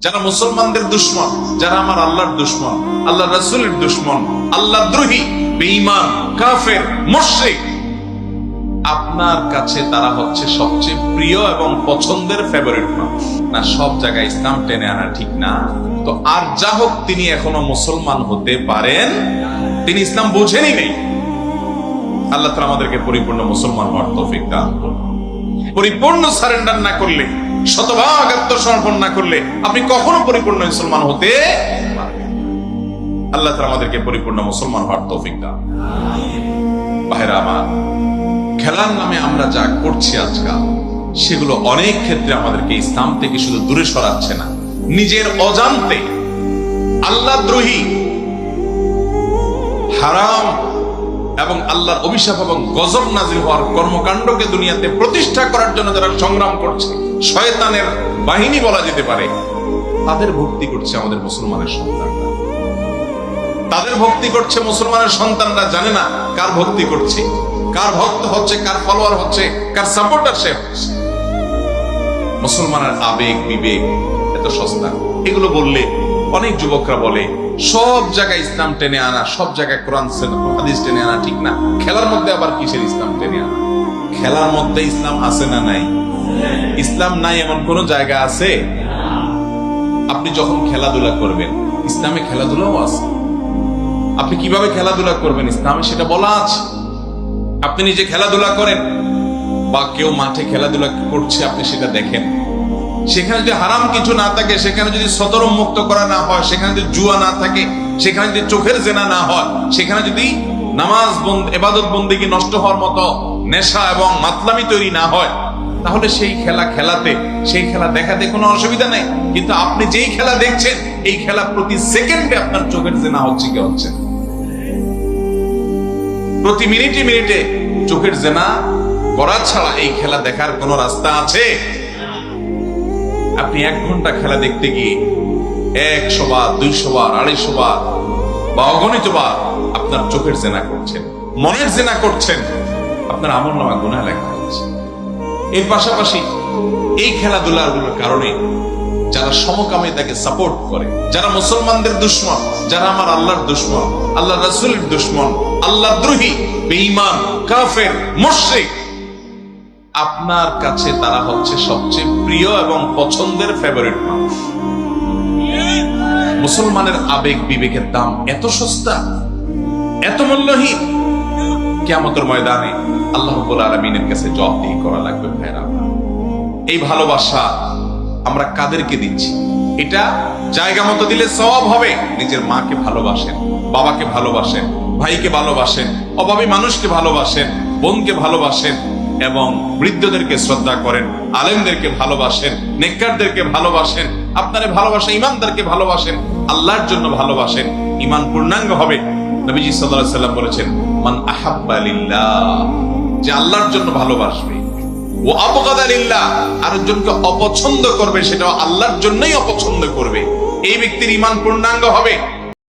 যারা মুসলমানদের দুশ্মন, যারা আমার আল্লাহর দুশ্মন, আল্লাহ রাসূলের দুশ্মন, আল্লাহ দ্রোহী, বেঈমান, কাফের, মুশরিক, আপনার কাছে তারা হচ্ছে সবচেয়ে প্রিয় এবং পছন্দের ফেভারিট মানুষ। না, সব জায়গায় ইসলাম টেনে আনা ঠিক না। তো আর যা হোক, তিনি এখনো মুসলমান হতে পারেন, তিনি ইসলাম বোঝেনই নেই। আল্লাহ তাআলা আমাদেরকে পরিপূর্ণ মুসলমান হওয়ার তৌফিক দান করুন। পরিপূর্ণ সারেন্ডার না করলে, শতভাগ আত্মসমর্পণ না করলে আপনি কখনো পরিপূর্ণ মুসলমান হতে পারবেন। আল্লাহ তাআলা আমাদেরকে পরিপূর্ণ মুসলমান হওয়ার তৌফিক দান। ভাইরা আমার, খেলার নামে আমরা যা করছি আজকাল, সেগুলো অনেক ক্ষেত্রে আমাদেরকে ইসলাম থেকে শুধু দূরে সরাচ্ছে না, নিজের অজান্তে আল্লাহ দ্রোহী, হারাম এবং আল্লাহর অভিশাপ এবং গজব নাজিল হওয়ার কর্মকাণ্ডকে দুনিয়াতে প্রতিষ্ঠা করার জন্য যারা সংগ্রাম করছে, শয়তানের বাহিনী বলা যেতে পারে, তাদের ভক্তি করছে আমাদের মুসলমানের সন্তানরা। তাদের ভক্তি করছে মুসলমানের সন্তানরা, জানে না কার ভক্তি করছে, কার ভক্ত হচ্ছে, কার ফলোয়ার হচ্ছে, কার সাপোর্টার সে হচ্ছে। মুসলমানের আবেগ বিবেক এত সস্তা। এগুলো বললে অনেক যুবকরা বলে সব জায়গায় ইসলাম টেনে আনা, সব জায়গায় কোরআন হাদিস টেনে আনা ঠিক না, খেলার মধ্যে আবার কিসের ইসলাম টেনে আনা? খেলার মধ্যে ইসলাম আছে না নাই? ইসলাম নাই এমন কোন জায়গা আছে? আপনি যখন খেলাধুলা করবেন, ইসলামে খেলাধুলাও আছে। আপনি কিভাবে খেলাধুলা করবেন ইসলামে সেটা বলা আছে। আপনি নিজে খেলাধুলা করেন বা কেউ মাঠে খেলাধুলা করছে, আপনি সেটা দেখেন। সেখানে যদি হারাম কিছু না থাকে, সেখানে যদি সতরম মুক্ত করা না হয়, সেখানে যদি জুয়া না থাকে, সেখানে যদি চোখের জেনা না হয়, সেখানে যদি নামাজ ইবাদত বন্দেগী নষ্ট হওয়ার মতো নেশা এবং মাতলামি তৈরি না হয়, তাহলে সেই খেলা খেলাতে, সেই খেলা দেখাতে কোনো অসুবিধা নেই। কিন্তু আপনি যেই খেলা দেখছেন, এই খেলা প্রতি সেকেন্ডে আপনার চোখের জেনা হচ্ছে কি হচ্ছে? প্রতি মিনিটে মিনিটে চোখের জেনা করা ছাড়া এই খেলা দেখার কোন রাস্তা আছে? আপনি 1 ঘন্টা খেলা দেখতে গিয়ে 100 বার, 200 বার, 250 বার বা অগণিত বার আপনার চোখের জেনা করছেন, মনের জেনা করছেন, আপনার আমলনামায় গুনাহ লেখা হচ্ছে। এর পাশাপাশি এই খেলাধুলাগুলোর কারণে যারা সমকামিতাকে সাপোর্ট করে, যারা মুসলমানদের দুশ্মন, যারা আমার আল্লাহর দুশ্মন, আল্লাহ রাসূলের দুশ্মন, আল্লাহ দ্রোহী, বেঈমান, কাফের, মুশরিক, আপনার কাছে তারা হচ্ছে সবচেয়ে প্রিয় এবং পছন্দের ফেভারিট মানুষ। মুসলমানের আবেগ বিবেকের দাম এত সস্তা, এত মূল্যহীন, কিয়ামতের ময়দানে আল্লাহ রাব্বুল আলামিনের কাছে জবাবদিহি করা লাগবে। ভাইরা, এই ভালোবাসা আমরা কাদেরকে দিচ্ছি? এটা জায়গা মতো দিলে সওয়াব হবে। নিজের মাকে ভালোবাসেন, বাবাকে ভালোবাসেন, ভাইকে ভালোবাসেন, অভাবী মানুষকে ভালোবাসেন, বোনকে ভালোবাসেন এবং বৃদ্ধদেরকে শ্রদ্ধা করেন, আলেমদেরকে ভালোবাসেন, নেককারদেরকে ভালোবাসেন, আপনারে ভালোবাসেন, ইমানদারকে ভালোবাসেন, আল্লাহর জন্য ভালোবাসেন, ঈমান পূর্ণাঙ্গ হবে। নবীজি সাল্লাল্লাহু আলাইহি ওয়াসাল্লাম বলেছেন, মান আহাব্বা লিল্লাহ, যে আল্লাহর জন্য ভালোবাসবে, ও আবগাদা লিল্লাহ, আরেকজনকে অপছন্দ করবে, সেটাও আল্লাহর জন্যই অপছন্দ করবে, এই ব্যক্তির ঈমান পূর্ণাঙ্গ হবে।